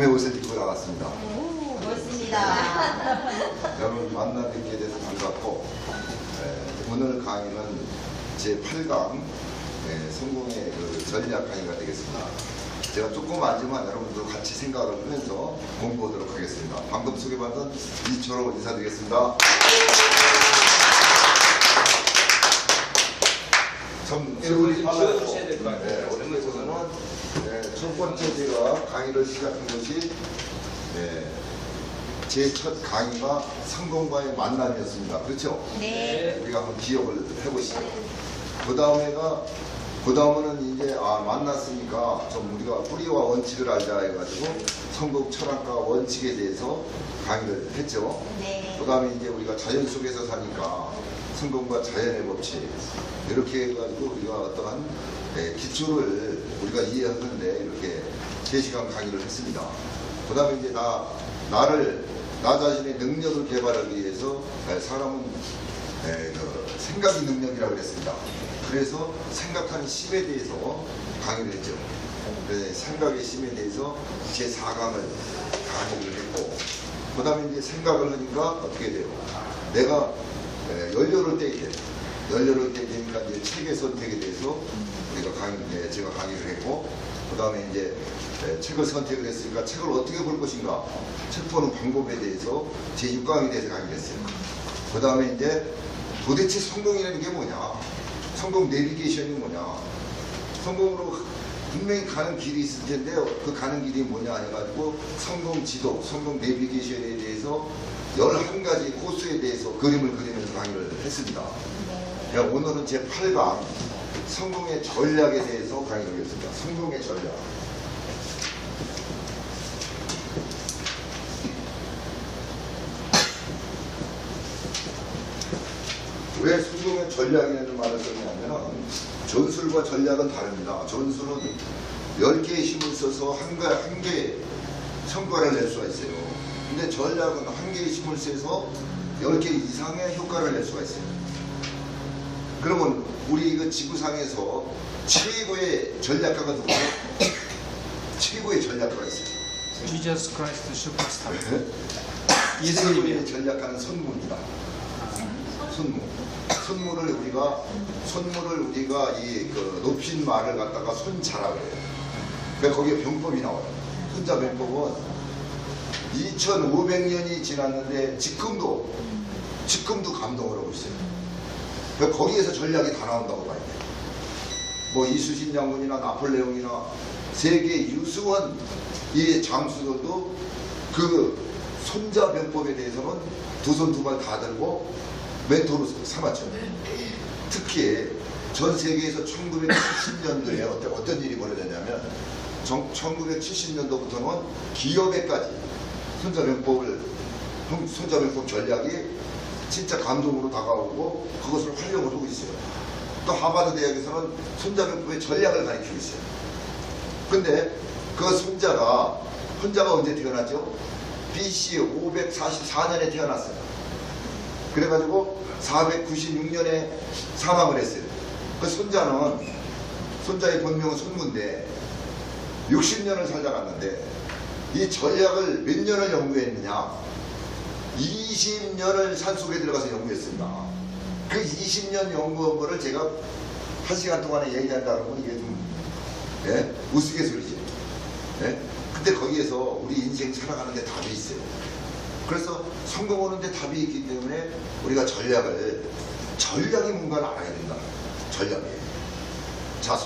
옷을 입고 나왔습니다. 오, 멋있습니다. 여러분 만나 뵙게 돼서 반갑고, 오늘 강의는 제8강 성공의 그 전략 강의가 되겠습니다. 제가 조금 알지만 여러분도 같이 생각을 하면서 공부하도록 하겠습니다. 방금 소개받은 이초로 인사드리겠습니다. 우리 지어주셔야 될 것 같아요. 오늘에서는 첫 번째 제가 강의를 시작한 것이 제 첫 강의가 성공과의 만남이었습니다. 그렇죠? 네. 우리가 한번 기억을 해보시죠. 그 다음에는 이제 만났으니까 좀 우리가 뿌리와 원칙을 알자 해가지고 성공 철학과 원칙에 대해서 강의를 했죠. 네. 그 다음에 이제 우리가 자연 속에서 사니까 성공과 자연의 법칙 이렇게 해가지고 우리가 어떠한 기초를 우리가 이해하는데 이렇게 3시간 강의를 했습니다. 그 다음에 이제 나 자신의 능력을 개발하기 위해서 사람은 그 생각이 능력이라고 그랬습니다. 그래서 생각하는 심에 대해서 강의를 했죠. 생각의 심에 대해서 제4강을 강의를 했고, 그 다음에 이제 생각을 하니까 어떻게 돼요? 내가 연료를 떼게 돼요. 연료를 떼게 되니까 이제 책의 선택에 대해서 제가 강의를 했고, 그 다음에 이제 책을 선택을 했으니까 책을 어떻게 볼 것인가, 책 보는 방법에 대해서 제6강에 대해서 강의를 했어요. 그 다음에 이제 도대체 성공이라는 게 뭐냐, 성공 내비게이션이 뭐냐, 성공으로 분명히 가는 길이 있을 텐데 그 가는 길이 뭐냐 해가지고 성공 지도, 성공 내비게이션에 대해서 11가지 코스에 대해서 그림을 그리면서 강의를 했습니다. 오늘은 제8강 성공의 전략에 대해서 강의를 하겠습니다. 성공의 전략. 왜 성공의 전략이라는 말을 썼냐면 전술과 전략은 다릅니다. 전술은 10개의 힘을 써서 한 개의 성과를 낼 수가 있어요. 근데 전략은 1개의 힘을 써서 10개 이상의 효과를 낼 수가 있어요. 그러면 우리 이거 지구상에서 최고의 전략가가 누구예요? 최고의 전략가가 있어요. Jesus Christ Superstar. 최고의 예수님의 전략가는 손무입니다. 손무를 우리가 그 높인 말을 갖다가 손자라고 해요. 그러니까 거기에 병법이 나와요. 손자 병법은 2500년이 지났는데 지금도 감동을 하고 있어요. 그러니까 거기에서 전략이 다 나온다고 봐야 돼요. 뭐 이수신 장군이나 나폴레옹이나 세계 유수한 이 장수들도 그 손자 병법에 대해서는 두 손 두 발 다 들고 멘토로 삼았죠. 특히 전 세계에서 1970년도에 어떤 일이 벌어졌냐면 1970년도부터는 기업에까지 손자병법 전략이 진짜 감동으로 다가오고 그것을 활용을 하고 있어요. 또 하버드 대학에서는 손자병법의 전략을 가르치고 있어요. 근데 그 혼자가 언제 태어났죠? BC 544년에 태어났어요. 그래가지고 496년에 사망을 했어요. 그 손자의 본명은 손무인데 60년을 살다 갔는데 이 전략을 몇 년을 연구했느냐? 20년을 산속에 들어가서 연구했습니다. 그 20년 연구한 거를 제가 1시간 동안에 얘기한다 그러면 이게 좀 우스갯소리지. 근데 거기에서 우리 인생 살아가는데 답이 있어요. 그래서 성공하는데 답이 있기 때문에 우리가 전략이 뭔가를 알아야 된다. 전략이. 자,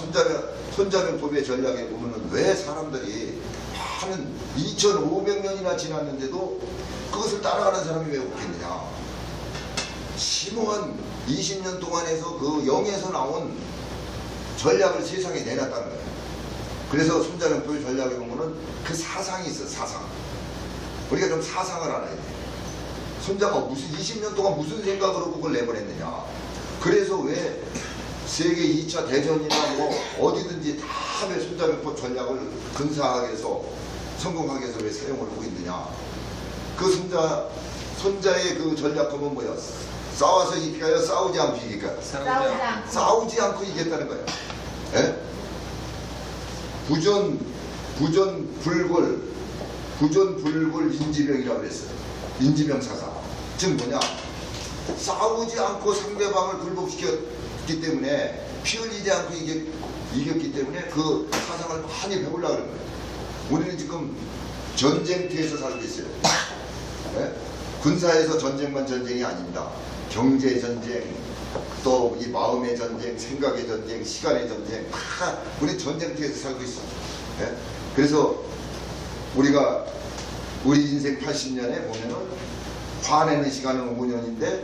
손자병법의 전략에 보면은 왜 사람들이 한 2500년이나 지났는데도 그것을 따라가는 사람이 왜 없겠느냐. 심오한 20년 동안 해서 그 0에서 나온 전략을 세상에 내놨다는 거예요. 그래서 손자병법의 전략에 보면은 그 사상이 있어요. 사상. 우리가 좀 사상을 알아야 돼. 손자가 무슨 20년 동안 무슨 생각으로 그걸 내보냈느냐. 그래서 왜 세계 2차 대전이나 뭐 어디든지 다 왜 손자병법 전략을 근사하게 해서 성공하게 해서 왜 사용을 하고 있느냐. 그 손자의 그 전략하면 뭐야? 싸워서 이길까요? 싸우지 않고 이길까요? 싸우지 않고 이겼다는 거예요. 부전, 불골, 부존불굴 인지병이라고 그랬어요. 인지병 사상. 즉 뭐냐? 싸우지 않고 상대방을 굴복시켰기 때문에 피 흘리지 않고 이겼기 때문에 그 사상을 많이 배우려고 그런 거예요. 우리는 지금 전쟁터에서 살고 있어요. 네? 군사에서 전쟁만 전쟁이 아닙니다. 경제 전쟁, 또 이 마음의 전쟁, 생각의 전쟁, 시간의 전쟁, 다 우리 전쟁터에서 살고 있어요. 네? 그래서 우리가 우리 인생 80년에 보면은 화내는 시간은 5년인데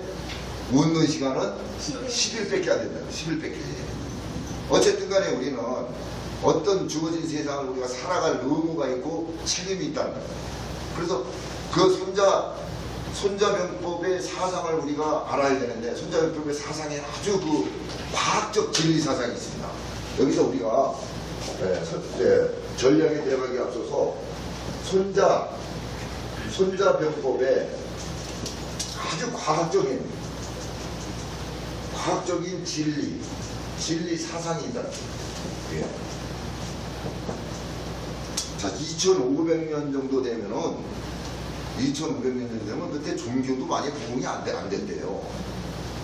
웃는 시간은 10일밖에 안 된다. 10일밖에. 어쨌든 간에 우리는 어떤 주어진 세상을 우리가 살아갈 의무가 있고 책임이 있다는 거예요. 그래서 그 손자병법의 사상을 우리가 알아야 되는데, 손자병법의 사상에 아주 그 과학적 진리 사상이 있습니다. 여기서 우리가 전략에 들어가기 앞서서 손자병법에 아주 과학적인 진리 사상이 있다. 예. 자, 2500년 정도 되면은, 2500년 정도 되면 그때 종교도 많이 부흥이 안 된대요.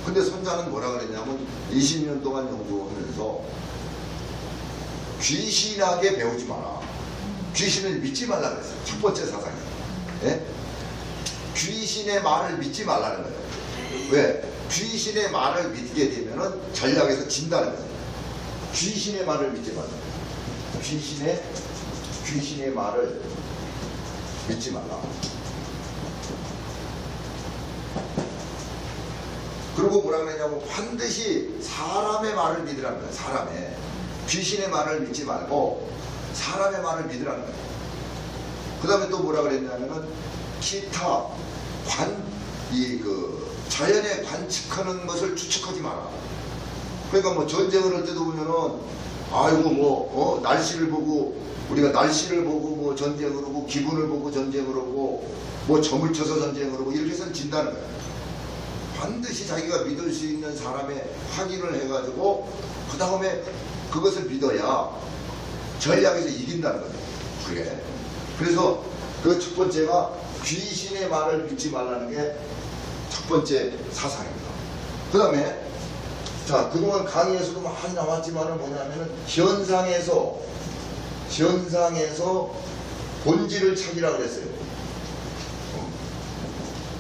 근데 손자는 뭐라 그랬냐면 20년 동안 연구하면서 귀신하게 배우지 마라. 귀신을 믿지 말라 그랬어요. 첫 번째 사상이. 예? 귀신의 말을 믿지 말라는 거예요. 왜? 귀신의 말을 믿게 되면은 전략에서 진다는 거예요. 귀신의 말을 믿지 말라. 귀신의 말을 믿지 말라. 그리고 뭐라 그러냐면 반드시 사람의 말을 믿으라는 거예요. 사람의. 귀신의 말을 믿지 말고 사람의 말을 믿으라는 거예요. 그 다음에 또 뭐라 그랬냐면은 기타 자연에 관측하는 것을 추측하지 마라. 그러니까 뭐 전쟁을 할 때도 보면은 아이고 날씨를 보고, 우리가 날씨를 보고 뭐 전쟁을 하고, 기분을 보고 전쟁을 하고, 뭐 점을 쳐서 전쟁을 하고, 이렇게 해서는 진다는 거예요. 반드시 자기가 믿을 수 있는 사람의 확인을 해가지고 그 다음에 그것을 믿어야 전략에서 이긴다는 거예요. 그게. 그래서 그 첫 번째가 귀신의 말을 믿지 말라는 게 첫 번째 사상입니다. 그 다음에 자, 그동안 강의에서도 많이 나왔지만은 뭐냐면은 현상에서 본질을 찾으라 그랬어요.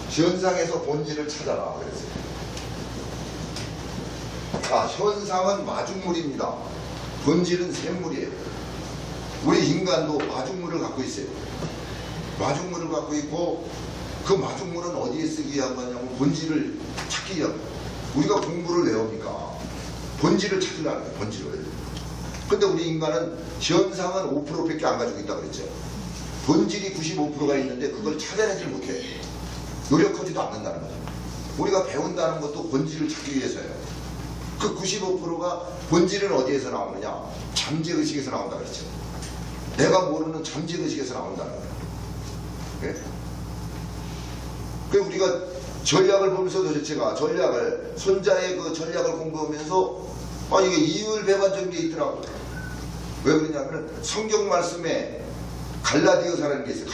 현상에서 본질을 찾아라 그랬어요. 자, 현상은 마중물입니다. 본질은 샘물이에요. 우리 인간도 마중물을 갖고 있어요. 마중물을 갖고 있고, 그 마중물은 어디에 쓰기 위한 거냐면 본질을 찾기 위한 거예요. 우리가 공부를 왜 합니까? 본질을 찾으라는 거예요. 본질을. 근데 우리 인간은 현상은 5%밖에 안 가지고 있다고 그랬죠. 본질이 95%가 있는데 그걸 찾아내지 못해. 노력하지도 않는다는 거죠. 우리가 배운다는 것도 본질을 찾기 위해서예요. 그 95%가 본질은 어디에서 나오느냐? 잠재의식에서 나온다고 그랬죠. 내가 모르는 잠재의식에서 나온다는 거예요. 네? 그 우리가 전략을 보면서도 제가 손자의 그 전략을 공부하면서 이게 이율배반적인 게 있더라고요. 왜 그러냐면 성경 말씀에 갈라디아서라는 게 있어요.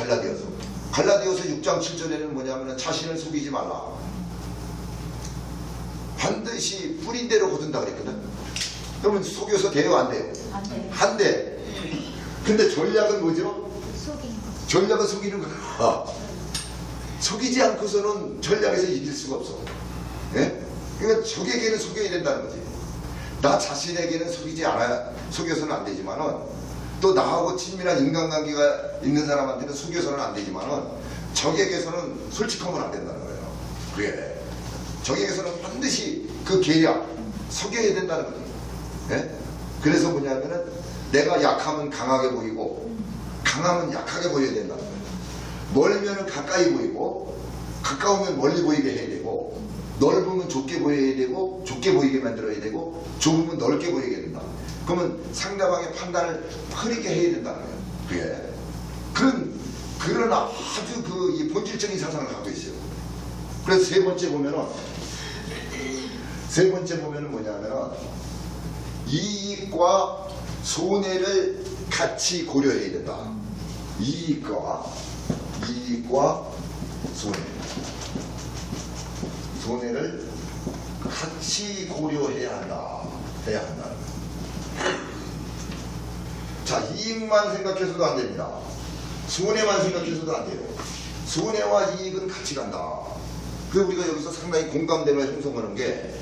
갈라디아서 6장 7절에는 뭐냐면 자신을 속이지 말라. 반드시 뿌린 대로 거둔다 그랬거든. 그러면 속여서 돼요, 안 돼요? 안 돼. 근데 전략은 뭐죠? 전략은 속이는 거야. 속이지 않고서는 전략에서 이길 수가 없어. 예? 그러니까 적에게는 속여야 된다는 거지. 나 자신에게는 속여서는 안 되지만은, 또 나하고 친밀한 인간관계가 있는 사람한테는 속여서는 안 되지만은, 적에게서는 솔직하면 안 된다는 거예요. 그래. 적에게서는 반드시 그 계략, 속여야 된다는 거지. 예? 그래서 뭐냐면은, 내가 약하면 강하게 보이고, 강하면 약하게 보여야 된다는 거예요. 멀면은 가까이 보이고, 가까우면 멀리 보이게 해야 되고, 넓으면 좁게 보여야 되고, 좁게 보이게 만들어야 되고, 좁으면 넓게 보이게 된다. 그러면 상대방의 판단을 흐리게 해야 된다는 거예요. 그게. 그런 아주 이 본질적인 사상을 갖고 있어요. 그래서 세 번째 보면은 뭐냐면은, 이익과 손해를 같이 고려해야 된다. 이익과 손해를 같이 고려해야 한다. 자, 이익만 생각해서도 안 됩니다. 손해만 생각해서도 안 돼요. 손해와 이익은 같이 간다. 그래서 우리가 여기서 상당히 공감대를 형성하는 게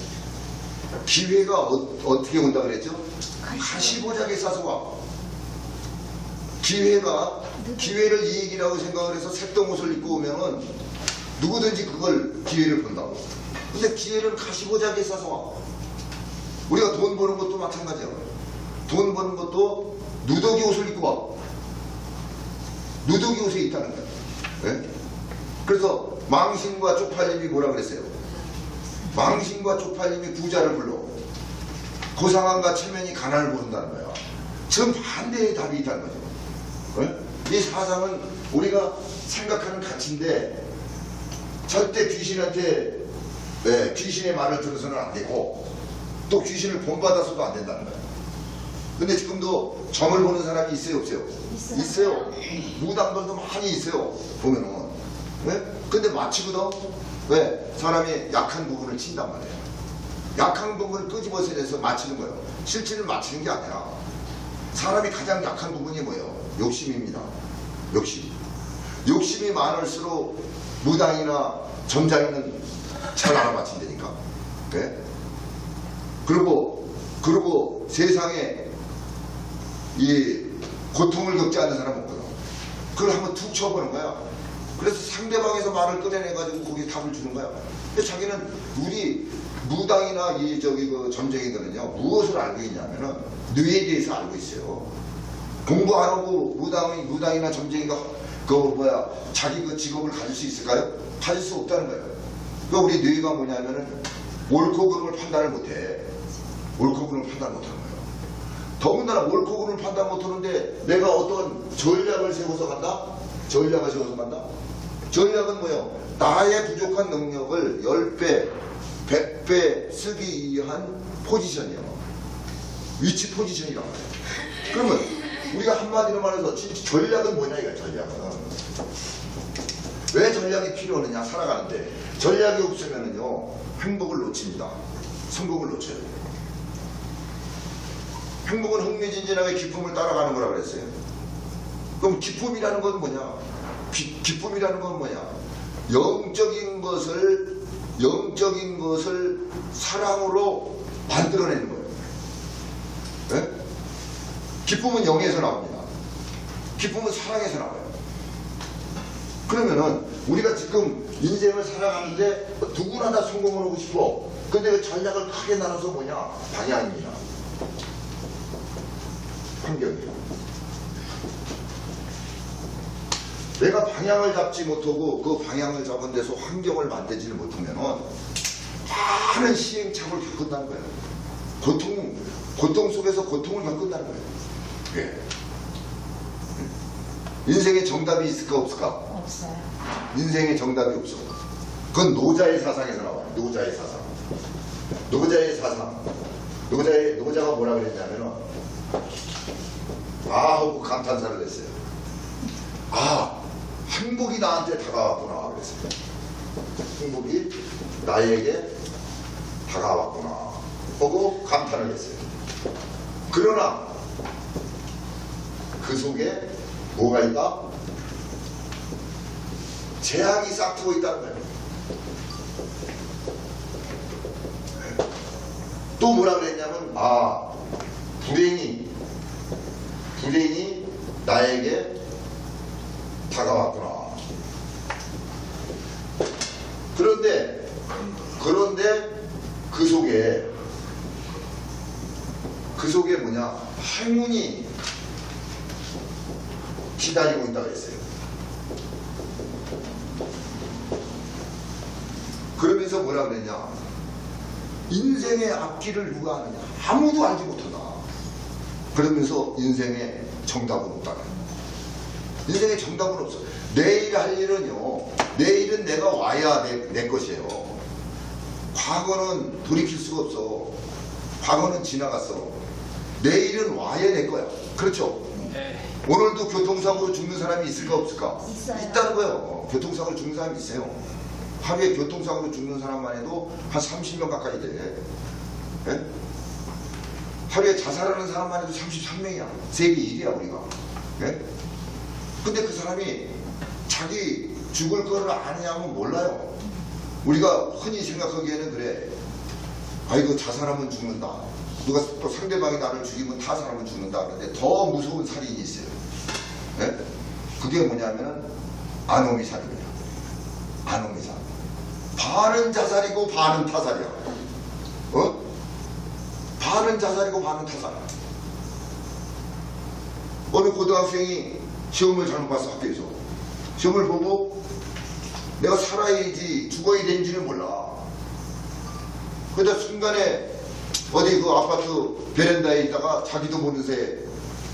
기회가 어떻게 온다 그랬죠? 가시보자기에 싸서 와. 기회를 이익이라고 생각을 해서 색동 옷을 입고 오면은 누구든지 그걸 기회를 본다고. 근데 기회는 가시보자기에 싸서 와. 우리가 돈 버는 것도 마찬가지야. 돈 버는 것도 누더기 옷을 입고 와. 누더기 옷에 있다는 거야. 네? 그래서 망신과 쪽팔림이 뭐라 그랬어요? 망신과 쪽팔림이 부자를 불러. 고상함과 체면이 가난을 부른다는 거야. 전 반대의 답이 있다는 거죠. 네? 이 사상은 우리가 생각하는 가치인데 절대 귀신한테 귀신의 말을 들어서는 안 되고 또 귀신을 본받아서도 안 된다는 거야. 근데 지금도 점을 보는 사람이 있어요, 없어요? 있어요. 무당들도 많이 있어요. 보면은. 네? 근데 마치거든. 왜? 사람이 약한 부분을 친단 말이에요. 약한 부분을 끄집어내서 맞히는 거예요. 실체를 맞히는 게 아니라 사람이 가장 약한 부분이 뭐예요? 욕심입니다. 욕심이 많을수록 무당이나 점장이는 잘 알아맞힌다니까. 네? 그리고 세상에 이 고통을 겪지 않는 사람 없거든. 그걸 한번 툭 쳐보는 거야. 그래서 상대방에서 말을 꺼내내가지고 거기에 답을 주는 거야. 근데 자기는 우리 무당이나 그 점쟁이들은요, 무엇을 알고 있냐면은 뇌에 대해서 알고 있어요. 공부 안 하고 무당이나 점쟁이가 자기 그 직업을 가질 수 있을까요? 가질 수 없다는 거예요. 그러니까 우리 뇌가 뭐냐면은 옳고 그름을 판단을 못해. 옳고 그름을 판단 못하는 거예요. 더군다나 옳고 그름을 판단 못하는데 내가 어떤 전략을 세워서 간다? 전략은 뭐예요? 나의 부족한 능력을 10배, 100배 쓰기 위한 포지션이에요. 위치 포지션이라고 해요. 그러면 우리가 한마디로 말해서 진짜 전략은 뭐냐 이거야. 전략은 왜 전략이 필요하느냐 살아가는데 전략이 없으면은요 행복을 놓칩니다. 성공을 놓쳐요. 행복은 흥미진진하게 기쁨을 따라가는 거라고 그랬어요. 그럼 기쁨이라는 건 뭐냐? 기쁨이라는 건 뭐냐? 영적인 것을 사랑으로 만들어내는 거예요. 네? 기쁨은 영에서 나옵니다. 기쁨은 사랑에서 나와요. 그러면은 우리가 지금 인생을 살아가는데 누구나 다 성공을 하고 싶어. 근데 그 전략을 크게 나눠서 뭐냐? 방향입니다. 환경이에요. 내가 방향을 잡지 못하고 그 방향을 잡은 데서 환경을 만들지를 못하면은 많은 시행착오를 겪는다는 거예요. 고통 속에서 고통을 겪는다는 거예요. 예. 인생에 정답이 있을까 없을까? 없어요. 인생에 정답이 없어. 그건 노자의 사상에서 나와요. 노자의 사상. 노자가 뭐라 그랬냐면은 하고 감탄사를 했어요. 행복이 나한테 다가왔구나 그랬어요. 행복이 나에게 다가왔구나 하고 감탄을 했어요. 그러나 그 속에 뭐가 있다? 재앙이 싹트고 있다는 거예요. 또 뭐라 그랬냐면 불행이 나에게 다가왔구나. 그런데 그 속에 뭐냐? 행운이 기다리고 있다고 했어요. 그러면서 뭐라 그랬냐? 인생의 앞길을 누가 아느냐? 아무도 알지 못한다. 그러면서 인생의 정답은 없다. 인생의 정답은 없어. 내일 할 일은요, 내일은 내가 와야 내 것이에요. 과거는 돌이킬 수가 없어. 과거는 지나갔어. 내일은 와야 내 거야. 그렇죠? 오늘도 교통사고로 죽는 사람이 있을까 없을까? 있어요. 있다는 거예요. 교통사고로 죽는 사람이 있어요. 하루에 교통사고로 죽는 사람만 해도 한 30명 가까이 돼. 예? 하루에 자살하는 사람만 해도 33명이야. 세계 1위야 우리가. 예? 근데 그 사람이 자기 죽을 거를 아느냐면 몰라요. 우리가 흔히 생각하기에는 그래. 아이고 자살하면 죽는다. 누가 또 상대방이 나를 죽이면 타살하면 죽는다. 그런데 더 무서운 살인이 있어요. 예? 그게 뭐냐면은 아노미살입니다. 아노미살. 반은 자살이고 반은 타살이야. 어? 반은 자살이고 반은 타살. 어느 고등학생이 시험을 잘못 봤어. 학교에서 시험을 보고 내가 살아야지 죽어야 되는지는 몰라. 그러다 순간에 어디 그 아파트 베란다에 있다가 자기도 모르는 새에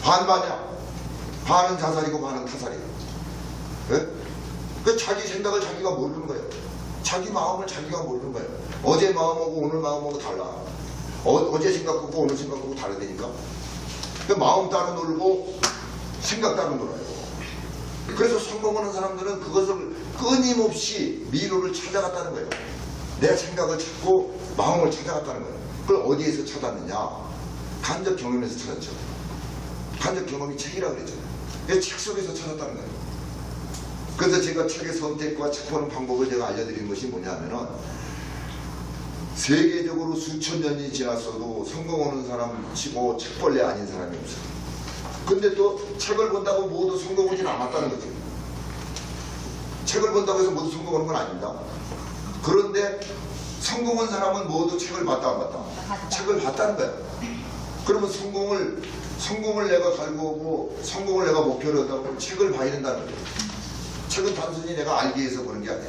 반반이야. 반은 자살이고 반은 타살이야. 예? 그 자기 생각을 자기가 모르는 거예요. 자기 마음을 자기가 모르는 거예요. 어제 마음하고 오늘 마음하고 달라. 어제 생각하고 오늘 생각하고 다르다니까. 그 마음 따로 놀고 생각 따로 놀아요. 그래서 성공하는 사람들은 그것을 끊임없이 미로를 찾아갔다는 거예요. 내 생각을 찾고 마음을 찾아갔다는 거예요. 그걸 어디에서 찾았느냐? 간접 경험에서 찾았죠. 간접 경험이 책이라고 그랬잖아요. 책 속에서 찾았다는 거예요. 그래서 제가 책의 선택과 책 보는 방법을 제가 알려드리는 것이 뭐냐면은 세계적으로 수천 년이 지났어도 성공하는 사람 치고 책벌레 아닌 사람이 없어요. 근데 또 책을 본다고 모두 성공하진 않았다는 거죠. 책을 본다고 해서 모두 성공하는 건 아닙니다. 그런데 성공한 사람은 모두 책을 봤다 안 봤다? 책을 봤다는 거야. 그러면 성공을 내가 갈구하고 성공을 내가 목표로 했다고 하면 책을 봐야 된다는 거예요. 책은 단순히 내가 알기 위해서 보는 게 아니야.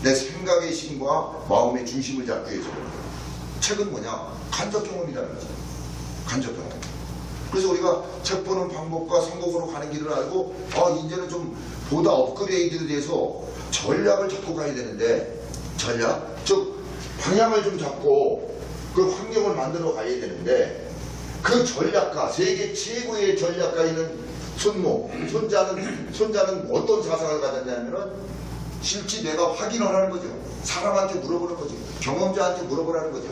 내 생각의 힘과 마음의 중심을 잡기 위해서 보는 거예요. 책은 뭐냐? 간접 경험이라는 거죠. 간접 경험. 그래서 우리가 책 보는 방법과 성공으로 가는 길을 알고 이제는 좀 보다 업그레이드 돼서 전략을 잡고 가야 되는데 전략? 즉 방향을 좀 잡고 그 환경을 만들어 가야 되는데 그 전략가, 세계 최고의 전략가인 손자는 어떤 사상을 가졌냐면은 실제 내가 확인을 하는 거죠. 사람한테 물어보는 거죠. 경험자한테 물어보라는 거죠.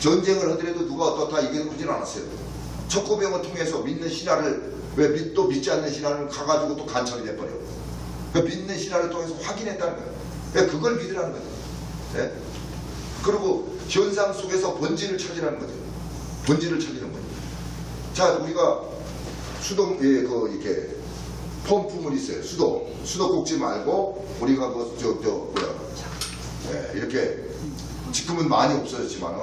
전쟁을 하더라도 누가 어떻다 이겨보진 않았어요. 척고병을 통해서 믿는 신하를 왜 또 믿지 않는 신하를 가가지고 또 간첩이 돼버려. 그 믿는 신하를 통해서 확인했다는 거예요. 왜 그걸 믿으라는 거죠. 네? 그리고 현상 속에서 본질을 찾으라는 거죠. 본질을 찾으는 거죠. 자, 우리가 이렇게 펌프물 있어요. 수도 꽂지 말고 우리가 이렇게 지금은 많이 없어졌지만은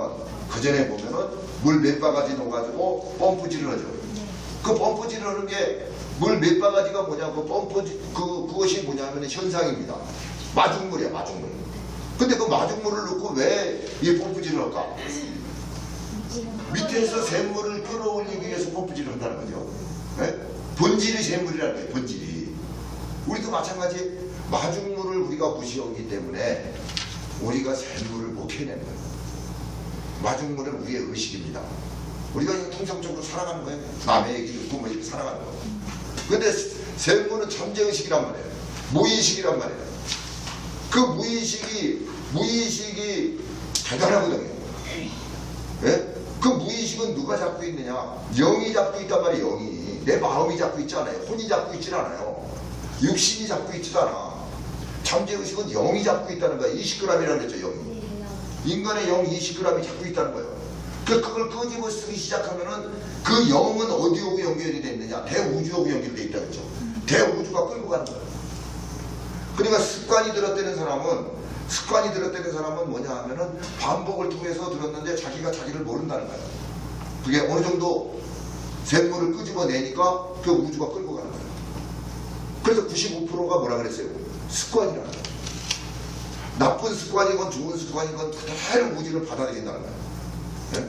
그 전에 보면은 물 몇 바가지 넣어가지고 펌프질을 하죠. 그 펌프질을 하는 게 물 몇 바가지가 뭐냐? 그것이 뭐냐면 현상입니다. 마중물이야, 마중물. 근데 그 마중물을 넣고 왜 이 펌프질을 할까? 밑에서 샘물을 끌어올리기 위해서 펌프질을 한다는 거죠. 네? 본질이 샘물이라는 거예요. 본질이. 우리도 마찬가지 마중물을 우리가 무시하기 때문에 우리가 샘물을 못 해내는 거예요. 마중물은 우리의 의식입니다. 우리가 그냥 통상적으로 살아가는 거예요. 남의 얘기 듣고 뭐 이렇게 살아가는 거예요. 근데 샘물은 잠재의식이란 말이에요. 무의식이란 말이에요. 그 무의식이 대단하거든요. 예? 그 무의식은 누가 잡고 있느냐? 영이 잡고 있단 말이에요. 영이. 내 마음이 잡고 있지 않아요. 혼이 잡고 있지 않아요. 육신이 잡고 있지도 않아. 잠재의식은 영이 잡고 있다는 거야. 20g이라는 거죠. 영이. 인간의 영 20g이 잡고 있다는 거예요. 그걸 끄집어 쓰기 시작하면은 그 영은 어디하고 연결이 돼 있느냐? 대우주하고 연결돼 있다는 거죠. 대우주가 끌고 가는 거예요. 그러니까 습관이 들었다는 사람은 뭐냐 하면은 반복을 통해서 들었는데 자기가 자기를 모른다는 거예요. 그게 어느 정도 샘물을 끄집어내니까 그 우주가 끌고 가는 거예요. 그래서 95%가 뭐라 그랬어요? 습관이라는 거예요. 나쁜 습관이건 좋은 습관이건 그대로 우주를 받아들인다는 거예요. 네?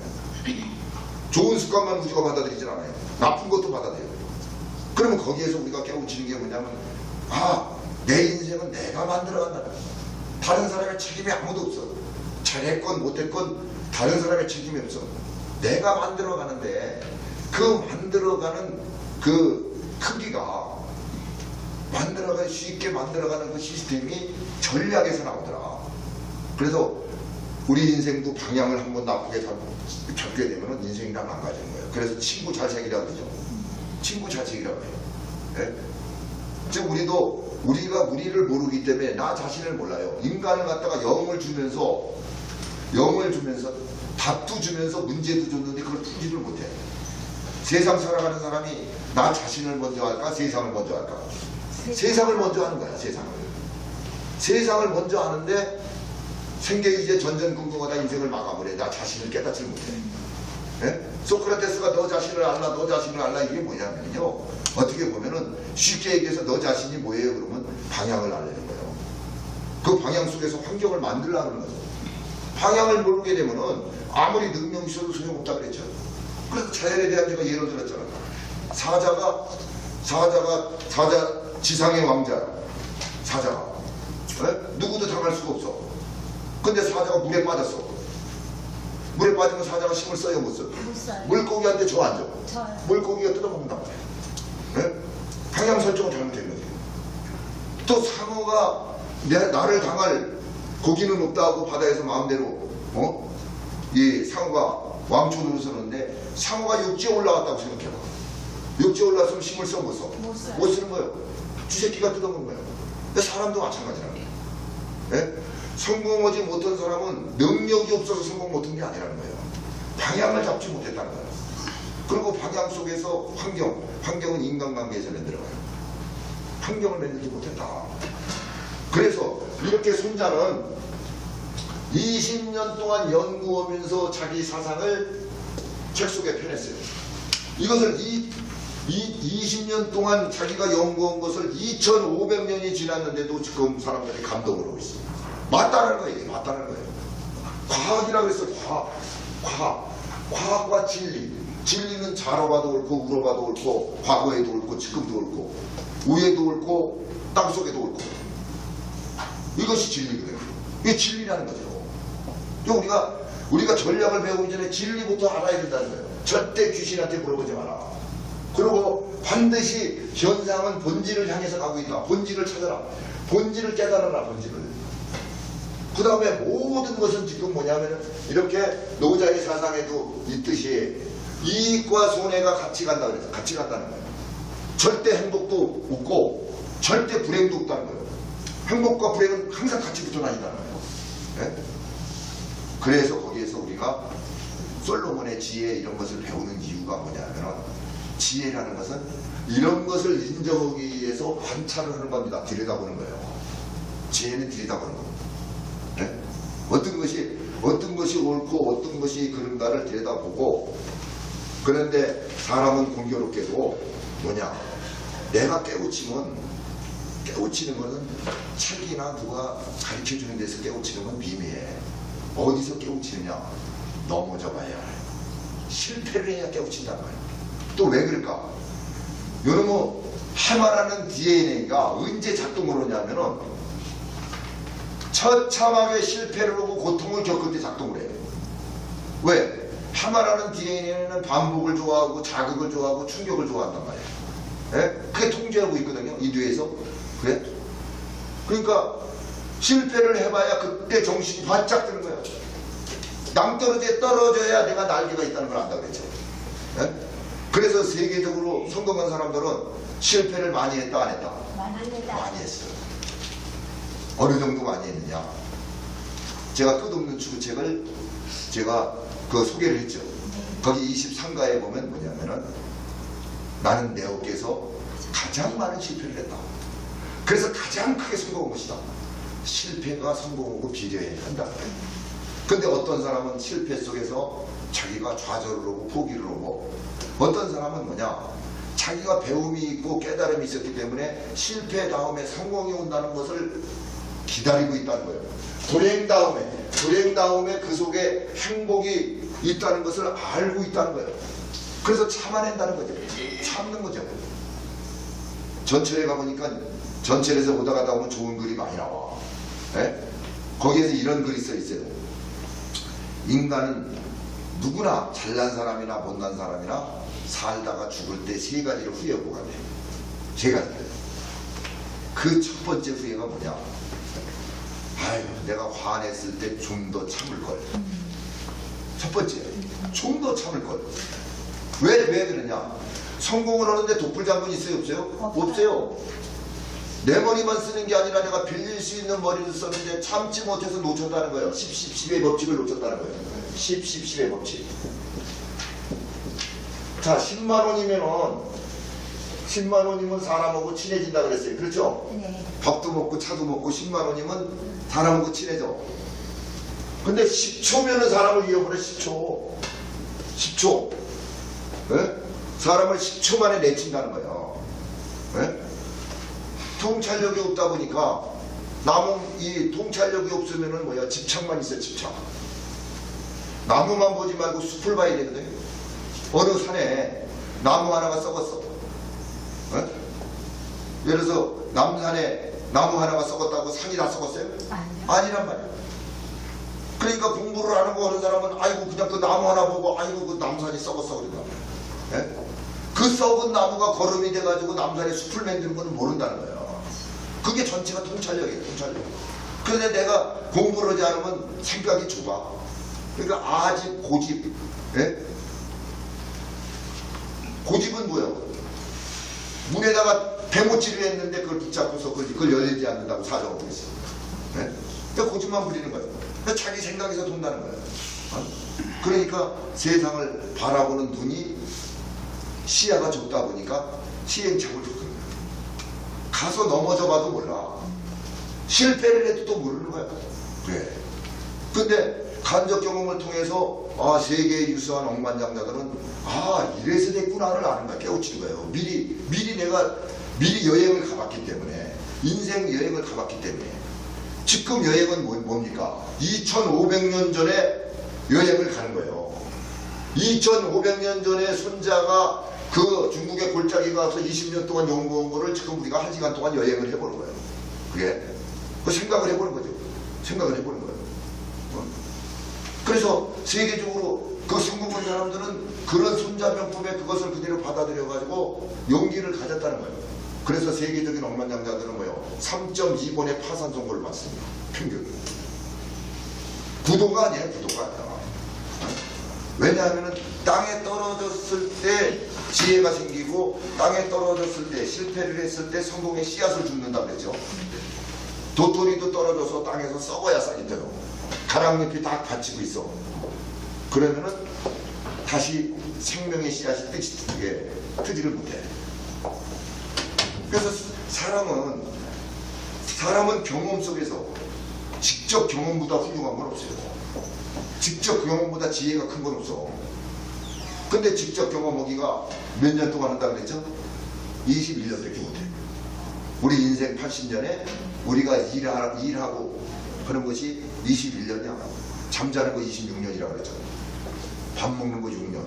좋은 습관만 우주가 받아들이진 않아요. 나쁜 것도 받아들여요. 그러면 거기에서 우리가 깨우치는 게 뭐냐면 내 인생은 내가 만들어간다. 다른 사람의 책임이 아무도 없어. 잘했건 못했건 다른 사람의 책임이 없어. 내가 만들어가는데 그 만들어가는 그 크기가 만들어가 쉽게 만들어가는 그 시스템이 전략에서 나오더라. 그래서 우리 인생도 방향을 한번 나쁘게 잡게 되면 인생이 다 망가지는 거예요. 그래서 친구 자책이라고 그러죠. 친구 자책이라고 해요. 예? 즉 우리가 우리를 모르기 때문에 나 자신을 몰라요. 인간을 갖다가 영을 주면서 답도 주면서 문제도 줬는데 그걸 풀지를 못해. 세상 살아가는 사람이 나 자신을 먼저 할까 세상을 먼저 할까? 세상을 먼저 하는 거야. 세상을 먼저 하는데 생계에 이제 전전긍긍하다 인생을 마감을 해. 나 자신을 깨닫지를 못해. 예? 소크라테스가 너 자신을 알라 이게 뭐냐면요, 어떻게 보면은 쉽게 얘기해서 너 자신이 뭐예요? 그러면 방향을 알려는 거예요. 그 방향 속에서 환경을 만들라는 거죠. 방향을 모르게 되면은 아무리 능력이 있어도 소용없다 그랬죠. 그래서 자연에 대한 제가 예를 들었잖아. 사자 지상의 왕자. 사자가 누구도 당할 수가 없어. 근데 사자가 물에 빠졌어. 물에 빠지면 사자가 힘을 써요, 못 써요? 못 써요. 물고기한테 저 앉아. 저요. 물고기가 뜯어먹는단 말이야. 네? 방향 설정을 잘못된 거지. 또 상어가 나를 당할 고기는 없다 하고 바다에서 마음대로 이 상어가 왕초 노릇하는데 상어가 육지에 올라왔다고 생각해봐. 육지에 올라왔으면 힘을 써, 못 써? 못 써요. 못 쓰는 거예요. 쥐새끼가 뜯어먹는 거예요. 근데 사람도 마찬가지라는 거예요. 네? 성공하지 못한 사람은 능력이 없어서 성공 못한 게 아니라는 거예요. 방향을 잡지 못했다는 거예요. 그리고 방향 속에서 환경은 인간관계에서 만들어가요. 환경을 만들지 못했다. 그래서 이렇게 손자는 20년 동안 연구하면서 자기 사상을 책 속에 펴냈어요. 이것을 20년 동안 자기가 연구한 것을 2500년이 지났는데도 지금 사람들이 감동을 하고 있어요. 맞다는 거예요. 이게 맞다는 거예요. 과학이라고 해서 과학과 진리는 자러봐도 옳고 우러봐도 옳고 과거에도 옳고 지금도 옳고 위에도 옳고 땅속에도 옳고 이것이 진리거든요. 이게 진리라는 거죠. 우리가 전략을 배우기 전에 진리부터 알아야 된다는 거예요. 절대 귀신한테 물어보지 마라. 그리고 반드시 현상은 본질을 향해서 가고 있다. 본질을 찾아라. 본질을 깨달아라. 본질을. 그 다음에 모든 것은 지금 뭐냐면 이렇게 노자의 사상에도 있듯이 이익과 손해가 같이 간다 그래서 같이 간다는 거예요. 절대 행복도 없고 절대 불행도 없다는 거예요. 행복과 불행은 항상 같이 붙어 다닌다는 거예요. 네? 그래서 거기에서 우리가 솔로몬의 지혜 이런 것을 배우는 이유가 뭐냐면 지혜라는 것은 이런 것을 인정하기 위해서 관찰을 하는 겁니다. 들여다보는 거예요. 지혜는 들여다보는 겁니다. 네? 어떤 것이 옳고 어떤 것이 그른가를 들여다보고, 그런데 사람은 공교롭게도 내가 깨우치는 것은 책이나 누가 가르쳐주는 데서 깨우치는 건 미미해. 어디서 깨우치느냐? 넘어져 봐야 해. 실패를 해야 깨우친단 말이야. 또 왜 그럴까? 여러분, 해마라는 DNA가 언제 작동을 하냐면은 처참하게 실패를 하고 고통을 겪을 때 작동을 해요. 왜? 해마라는 DNA는 반복을 좋아하고 자극을 좋아하고 충격을 좋아한단 말이에요. 예? 그게 통제하고 있거든요. 이 뇌에서. 그래? 그러니까 실패를 해봐야 그때 정신이 바짝 드는 거예요. 낭떠러지에 떨어져야 내가 날개가 있다는 걸 안다 그랬죠. 예? 그래서 세계적으로 성공한 사람들은 실패를 많이 했다 안 했다? 많이 했어요. 어느 정도 많이 했느냐? 제가 끝없는 추구책을 제가 소개를 했죠. 거기 23가에 보면 뭐냐면은 나는 내 업계에서 가장 많은 실패를 했다. 그래서 가장 크게 성공한 것이다. 실패가 성공하고 비례해야 한다. 근데 어떤 사람은 실패 속에서 자기가 좌절을 하고 포기를 하고, 어떤 사람은 자기가 배움이 있고 깨달음이 있었기 때문에 실패 다음에 성공이 온다는 것을 기다리고 있다는 거예요. 불행 다음에 그 속에 행복이 있다는 것을 알고 있다는 거예요. 그래서 참아낸다는 거죠. 참는 거죠. 전철에 가보니까 전철에서 오다 가다 보면 좋은 글이 많이 나와. 예? 거기에서 이런 글이 써 있어요. 인간은 누구나 잘난 사람이나 못난 사람이나 살다가 죽을 때 세 가지를 후회하고 가네. 세 가지를. 그 첫 번째 후회가 뭐냐? 아유, 내가 화냈을 때 좀 더 참을 걸. 첫 번째, 좀 더 참을 걸. 왜 그러냐? 성공을 하는데 독불장군 있어요, 없어요? 없어요. 내 머리만 쓰는 게 아니라 내가 빌릴 수 있는 머리를 썼는데 참지 못해서 놓쳤다는 거예요. 10의 법칙을 놓쳤다는 거예요. 10의 법칙. 자, 10만 원이면 사람하고 친해진다 그랬어요. 그렇죠? 네. 밥도 먹고 차도 먹고 10만 원이면 사람하고 친해져. 근데 10초면은 사람을 잃어버려. 10초. 네? 사람을 10초 만에 내친다는 거예요. 네? 통찰력이 없다 보니까 이 통찰력이 없으면은 뭐야? 집착만 있어요. 집착. 나무만 보지 말고 숲을 봐야 되거든요. 어느 산에 나무 하나가 썩었어. 네? 예를 들어서 남산에 나무 하나가 썩었다고 산이 다 썩었어요? 아니란 말이야. 그러니까 공부를 안 하고 하는 사람은 아이고 그냥 그 나무 하나 보고 아이고 그 남산이 썩었어 그런다. 예? 그 썩은 나무가 거름이 돼가지고 남산에 숲을 만드는 건 모른다는 거예요. 그게 전체가 통찰력이에요. 통찰력. 그런데 내가 공부를 하지 않으면 생각이 좁아. 그러니까 아직 고집. 예? 고집은 뭐예요? 문에다가 대못질을 했는데 그걸 붙잡고서 그걸 열리지 않는다고 사정을 부렸어요. 네? 그러니까 고집만 부리는 거예요. 그러니까 자기 생각에서 돈다는 거예요. 그러니까 세상을 바라보는 눈이 시야가 좁다 보니까 시행착오를 겪는 거예요. 가서 넘어져 봐도 몰라. 실패를 해도 또 모르는 거야. 그래. 근데 간접 경험을 통해서 세계의 유수한 억만장자들은 이래서 됐구나를 아는 거야. 깨우치는 거예요. 미리 내가 여행을 가봤기 때문에, 인생 여행을 가봤기 때문에. 지금 여행은 뭡니까? 2500년 전에 여행을 가는 거예요. 2500년 전에 손자가 그 중국의 골짜기 가서 20년 동안 연구한 거를 지금 우리가 1시간 동안 여행을 해보는 거예요. 그게 그 생각을 해보는 거죠. 생각을 해보는 거예요. 그래서 세계적으로 그 성공한 사람들은 그런 손자명품에 그것을 그대로 받아들여가지고 용기를 가졌다는 거예요. 그래서 세계적인 억만장자들은 뭐예요? 3.2번의 파산 선고를 받습니다. 평균. 부도가 아니에요. 부도가 아니야. 왜냐하면 땅에 떨어졌을 때 지혜가 생기고 땅에 떨어졌을 때 실패를 했을 때 성공의 씨앗을 줍는다 그랬죠. 도토리도 떨어져서 땅에서 썩어야 싹이 떠요. 가랑잎이 다 받치고 있어. 그러면은 다시 생명의 씨앗이 트지를 못해. 그래서 사람은 경험 속에서 직접 경험보다 훌륭한 건 없어요. 직접 경험보다 지혜가 큰 건 없어. 근데 직접 경험하기가 몇 년 동안 한다 그랬죠? 21년밖에 못해. 우리 인생 80년에 우리가 일하고 그런 것이 21년이야. 잠자는 거 26년이라고 그랬죠. 밥 먹는 거 6년,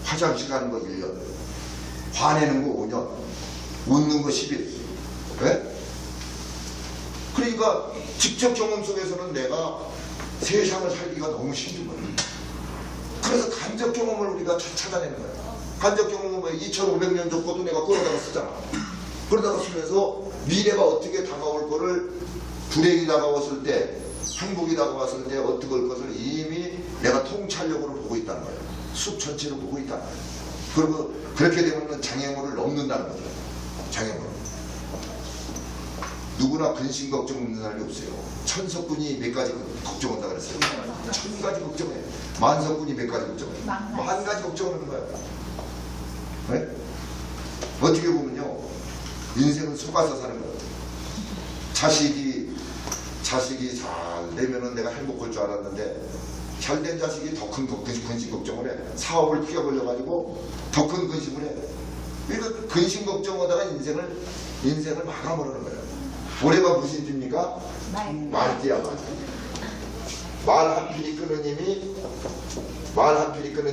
화장실 가는 거 1년, 화내는 거 5년, 웃는 거 10일. 네? 그러니까 직접 경험 속에서는 내가 세상을 살기가 너무 힘든 거예요. 그래서 간접 경험을 우리가 찾아내는 거예요. 간접 경험은 뭐 2500년 줬고도 내가 끌어다가 쓰잖아. 그러다가 쓰면서 미래가 어떻게 다가올 거를, 불행이 다가왔을 때, 행복이 다가왔을 때 어떻게 할 것을 이미 내가 통찰력으로 보고 있다는 거예요. 숲 전체를 보고 있다는 거예요. 그리고 그렇게 되면 장애물을 넘는다는 거죠. 장애물. 누구나 근심 걱정 없는 사람이 없어요. 천석군이 몇 가지 걱정한다 그랬어요. 1000가지 걱정해. 만석군이 몇 가지 걱정해. 10,000가지 걱정하는 거예요. 네? 어떻게 보면요, 인생은 속아서 사는 거예요. 자식이 잘 되면은 내가 행복할 줄 알았는데, 잘된 자식이 더 큰 근심 걱정을 해. 사업을 피어걸려가지고 더 큰 근심을 해. 그러니까 근심 걱정하다가 인생을 마감하는 거예요. 올해가 무슨 주입니까? 말띠야, 말띠. 말 한 필이 끄는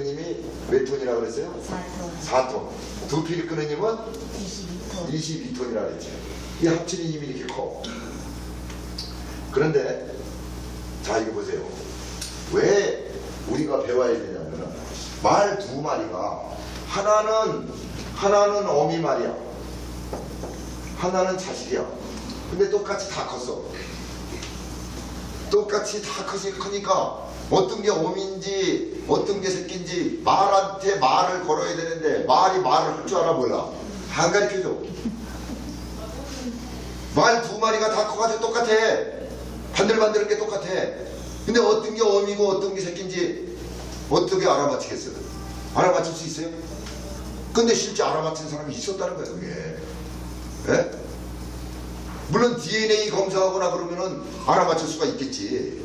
님이 몇 톤이라고 그랬어요? 4톤. 두 필이 끄는 님은 22톤이라고 그랬죠. 이 합치는 힘이 이렇게 커. 그런데 자, 이거 보세요. 왜 우리가 배워야 되냐면, 말 두 마리가 하나는 어미 말이야. 하나는 자식이야. 근데 똑같이 다 컸어. 똑같이 다 크니까 어떤 게 어미인지 어떤 게 새끼인지 말한테 말을 걸어야 되는데 말이 말을 할 줄 알아 몰라. 안 가르쳐줘. 말 두 마리가 다 커가지고 똑같아. 반들반들한 게 똑같아. 근데 어떤 게 어미고 어떤 게 새끼인지 어떻게 알아맞히겠어요? 알아맞힐 수 있어요? 근데 실제 알아맞힌 사람이 있었다는 거예요, 그게. 예? 물론 DNA 검사하거나 그러면은 알아맞힐 수가 있겠지.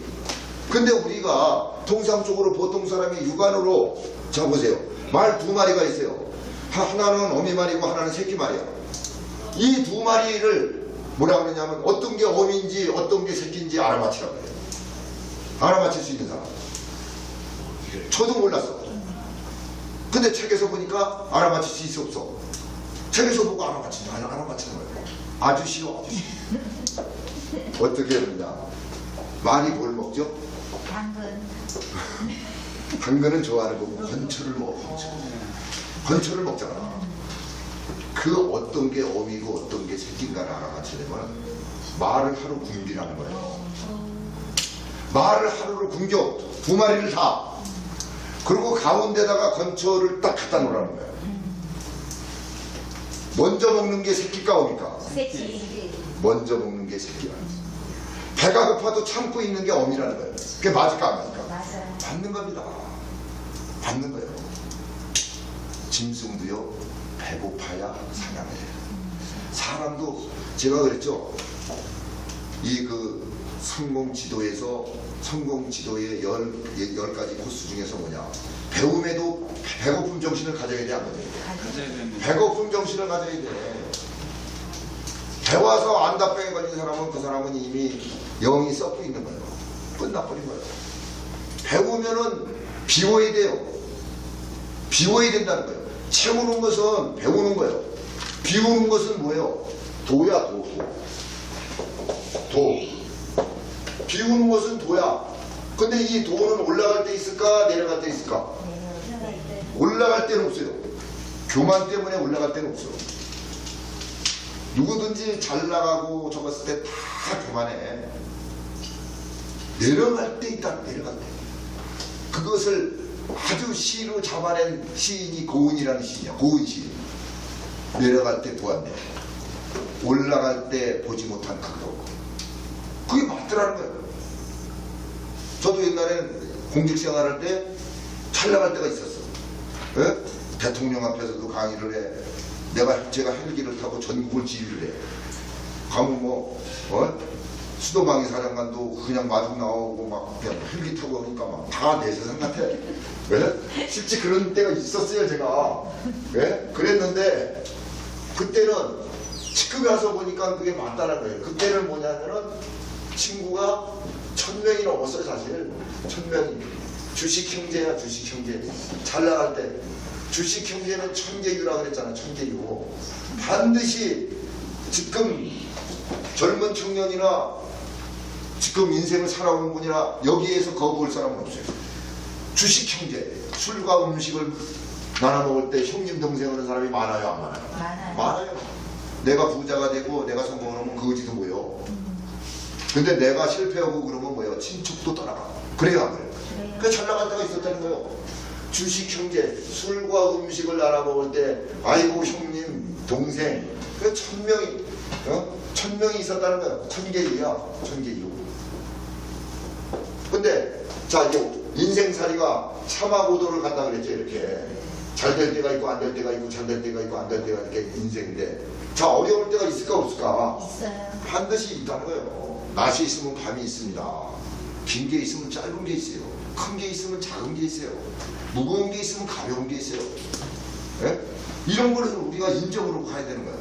근데 우리가 통상적으로 보통 사람이 육안으로, 자 보세요. 말 두 마리가 있어요. 하나는 어미 말이고 하나는 새끼 말이야. 이 두 마리를 뭐라 그러냐면 어떤 게 어미인지 어떤 게 새끼인지 알아맞히라고 해요. 알아맞힐 수 있는 사람. 저도 몰랐어. 근데 책에서 보니까 알아맞힐 수 있어 없어? 책에서 보고 알아맞히는 거예요. 아주 쉬워, 아주 쉬워. 어떻게 그러냐? 말이 뭘 먹죠? 당근. 당근은 좋아하는 거고 건초를 먹어. 건초를 먹잖아. 그 어떤 게 어미고 어떤 게 새끼인가를 알아맞히려면 말을 하루 굶기라는 거예요. 말을 하루를 굶겨. 두 마리를 다. 그리고 가운데다가 건초를 딱 갖다 놓으라는 거예요. 먼저 먹는 게 새끼가 어미가? 새끼. 먼저 먹는 게 새끼라는 거예요. 배가 고파도 참고 있는 게 어미라는 거예요. 그게 맞을까 안 맞을까? 맞아요. 받는 겁니다. 받는 거예요. 짐승도요, 배고파야 사냥해요. 사람도 제가 그랬죠. 이 그 성공 지도의 10가지 코스 중에서 뭐냐? 배움에도 배고픔 정신을 가져야 돼, 안 가져야 돼? 배고픔 정신을 가져야 돼. 배워서 안다병에 걸린 사람은 그 사람은 이미 영이 썩고 있는 거예요. 끝나버린 거예요. 배우면은 비워야 돼요. 비워야 된다는 거예요. 채우는 것은 배우는 거예요. 비우는 것은 뭐예요? 도야, 도. 비우는 것은 도야. 근데 이 도는 올라갈 때 있을까? 내려갈 때 있을까? 올라갈 때는 없어요. 교만 때문에 올라갈 때는 없어요. 누구든지 잘 나가고 적었을 때 다 교만해. 내려갈 때 있다. 내려갈 때. 그것을 아주 시로 잡아낸 시인이 고은이라는 시인이야. 고은 시인. 내려갈 때 보았네. 올라갈 때 보지 못한 그거. 그게 맞더라는 거예요. 저도 옛날엔 공직 생활할 때 잘 나갈 때가 있었어. 예? 대통령 앞에서도 강의를 해. 제가 헬기를 타고 전국을 지휘를 해. 가면 수도방위 사령관도 그냥 마중 나오고 막 그냥 헬기 타고 오니까 막 다 내 세상 같아. 예? 실제 그런 때가 있었어요, 제가. 예? 그랬는데 그때는 직급에 와서 보니까 그게 맞다는 거예요. 그때는 뭐냐면은 친구가 1000명이 넘었어요, 사실. 1000명이. 주식형제야, 주식형제. 잘 나갈 때. 주식형제는 천계유라 그랬잖아, 천계유. 반드시 지금 젊은 청년이나 지금 인생을 살아오는 분이나 여기에서 거부할 사람은 없어요. 주식형제. 술과 음식을 나눠 먹을 때 형님 동생 하는 사람이 많아요, 안 많아요? 많아요. 내가 부자가 되고 내가 성공하면 그거지도 뭐요. 근데 내가 실패하고 그러면 뭐예요? 친척도 떠나가. 그래요, 안 그래요? 그러니까 잘 나갈 때가 있었다는 거예요. 주식 형제, 술과 음식을 나눠 먹을 때 아이고 형님, 동생. 그 1000명이 1000명이 있었다는 거예요. 천계유야, 천계유. 근데 자 이제 인생살이가 사마고도를 간다 그랬죠. 이렇게 잘 될 때가 있고 안 될 때가 있고 잘 될 때가 있고 안 될 때가 이렇게 인생인데, 자 어려울 때가 있을까 없을까? 있어요. 반드시 있다는 거예요. 낮이 있으면 밤이 있습니다. 긴 게 있으면 짧은 게 있어요. 큰 게 있으면 작은 게 있어요. 무거운 게 있으면 가벼운 게 있어요. 예? 이런 거를 우리가 인정으로 가야 되는 거예요.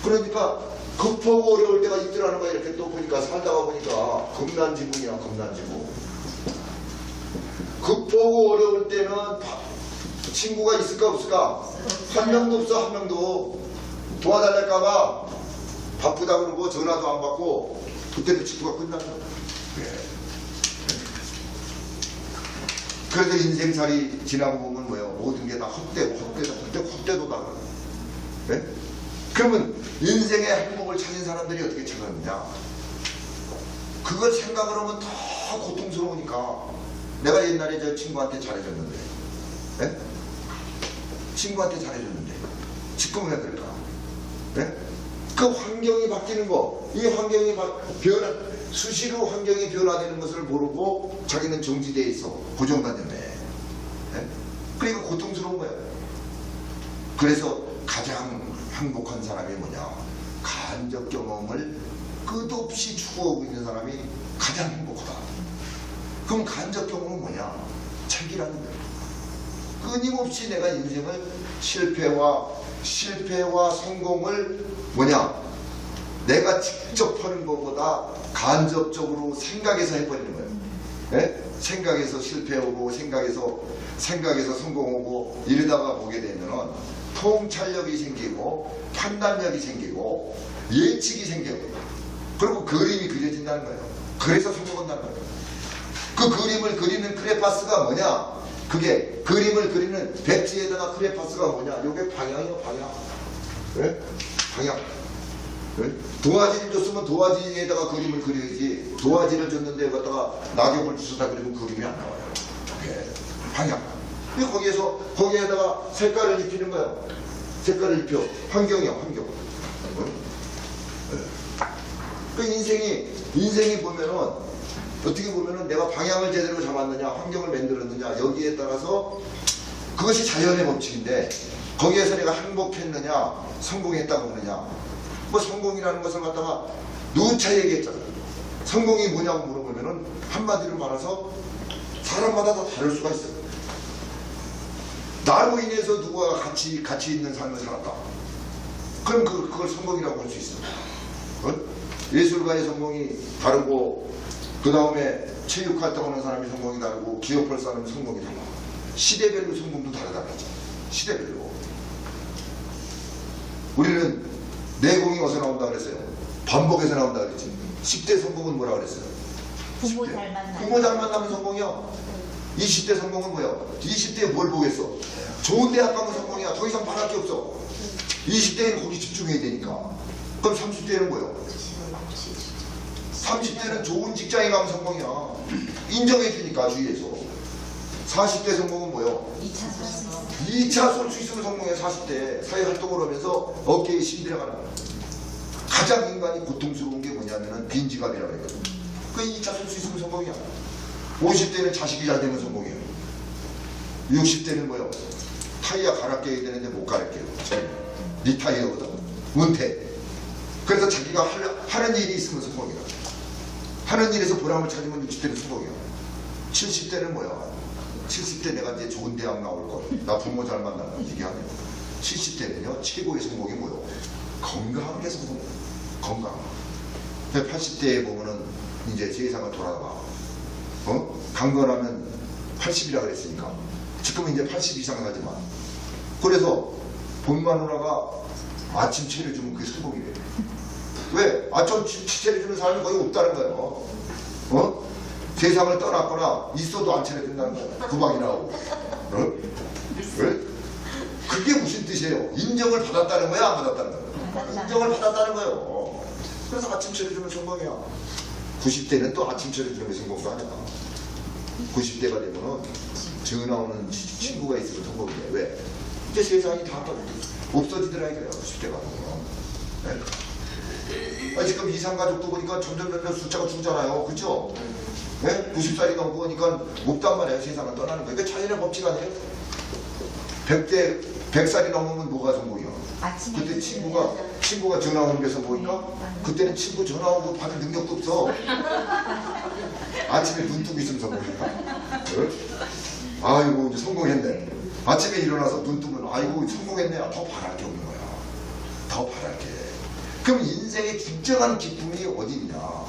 그러니까 급하고 어려울 때가 있더라는 거예요. 이렇게 또 보니까 살다가 보니까 금난지붕이야, 금난지붕. 급하고 어려울 때는 친구가 있을까 없을까? 한 명도 없어. 한 명도. 도와달랄까봐 바쁘다 그러고 전화도 안 받고 그때도 친구가 끝난 거야. 예. 그래서 인생살이 지나고 보면 뭐예요? 모든 게 다 헛되도 다. 네? 그러면 인생의 행복을 찾은 사람들이 어떻게 찾았느냐? 그걸 생각을 하면 더 고통스러우니까. 내가 옛날에 저 친구한테 잘해줬는데, 네? 친구한테 잘해줬는데 지금 왜 그럴까? 네? 그 환경이 바뀌는 거, 이 환경이 수시로 환경이 변화되는 것을 모르고 자기는 정지되어 있어. 고정관념에. 네? 그러니까 고통스러운 거예요. 그래서 가장 행복한 사람이 뭐냐? 간접 경험을 끝없이 추구하고 있는 사람이 가장 행복하다. 그럼 간접 경험은 뭐냐? 책이라는 거예요. 끊임없이 내가 인생을 실패와 성공을 뭐냐? 내가 직접 하는 것보다 간접적으로 생각해서 해버리는 거예요. 네? 생각해서 실패하고 생각해서 성공하고 이러다가 보게 되면은 통찰력이 생기고 판단력이 생기고 예측이 생겨요. 그리고 그림이 그려진다는 거예요. 그래서 성공한다는 거예요. 그 그림을 그리는 크레파스가 뭐냐? 그게 그림을 그리는 백지에다가 크레파스가 뭐냐? 요게 방향이요, 방향. 네? 방향. 네? 도화지를 줬으면 도화지에다가 그림을 그려야지. 도화지를 줬는데 갖다가 낙엽을 주워다 그리면 그림이 안 나와요. 네. 방향. 거기에다가 색깔을 입히는 거예요. 색깔을 입혀. 환경이야, 환경. 네. 그 인생이 보면은 어떻게 보면은 내가 방향을 제대로 잡았느냐, 환경을 만들었느냐, 여기에 따라서 그것이 자연의 법칙인데 거기에서 내가 행복했느냐, 성공했다고 하느냐. 뭐 성공이라는 것을 갖다가 누차 얘기했잖아요. 성공이 뭐냐고 물어보면은 한마디로 말해서 사람마다 다 다를 수가 있어요. 나로 인해서 누가 같이 있는 삶을 살았다. 그럼 그걸 성공이라고 할 수 있어요. 어? 예술가의 성공이 다르고 그 다음에 체육 활동하는 사람이 성공이 다르고 기업할 사람이 성공이 달라. 시대별로 성공도 다르다는 거죠. 시대별로. 우리는 내공이 어디서 나온다 그랬어요? 반복에서 나온다 그랬지. 10대 성공은 뭐라 그랬어요? 부모 잘 만나면. 부모 잘 만나면 성공이야. 20대 성공은 뭐야? 20대에 뭘 보겠어? 좋은 대학 가면 성공이야. 더 이상 바랄 게 없어. 20대에는 거기 집중해야 되니까. 그럼 30대는 뭐야? 30대는 좋은 직장에 가면 성공이야. 인정해주니까 주위에서. 40대 성공은 뭐예요? 2차 쏠 수 있으면 성공해. 40대 사회활동을 하면서 어깨에 힘 들어가는 거야. 가장 인간이 고통스러운 게 뭐냐면은 빈지갑이라고 그랬거든. 그 2차 쏠 수 있으면 성공이야. 50대는 자식이 잘 되면 성공이에요. 60대는 뭐예요? 타이어 갈아 껴야 되는데 못 갈아 껴요. 네 타이어거든. 은퇴. 그래서 자기가 하는 일이 있으면 성공이야. 하는 일에서 보람을 찾으면 60대는 성공이야. 70대는 뭐야? 70대 내가 이제 좋은 대학 나올 거. 나 부모 잘 만난다. 이게 아니에요. 70대는요, 최고의 성공이 뭐예요? 건강한 게 성공이에요. 건강. 80대에 보면은 이제 세상을 돌아봐. 강건하면 80이라 그랬으니까. 지금은 이제 80 이상 살지만. 그래서 본 마누라가 아침 차려주면 그게 성공이래. 왜? 아침 차려주는 사람이 거의 없다는 거예요. 세상을 떠났거나 있어도 안 차려준다는 거야. 구박이나 하고. 왜? 그게 무슨 뜻이에요? 인정을 받았다는 거야? 안 받았다는 거야? 인정을 받았다는 거예요. 그래서 아침 차려주면 성공이야. 90대는 또 아침 차려주는 게 성공도 아니야. 90대가 되면은 전화 오는 친구가 있으면 성공이야. 왜? 이제 세상이 다 없어지더라 이거예요. 90대가 되면. 네? 지금 이상가족도 보니까 점점 숫자가 줄잖아요. 그죠? 네? 90살이 넘고 보니까 없단 말이에요. 세상을 떠나는 거예요. 이게 자연의 법칙 아니에요? 100살이 넘으면 뭐가 성공이야? 그때 친구가 전화 오는 데서 보니까 그때는 친구 전화 오고 받을 능력도 없어. 아침에 눈 뜨고 있으면 성공이야. 아이고 이제 성공했네. 아침에 일어나서 눈 뜨면 아이고 성공했네. 더 바랄 게 없는 거야. 더 바랄 게. 그럼 인생의 진정한 기쁨이 어디 있냐?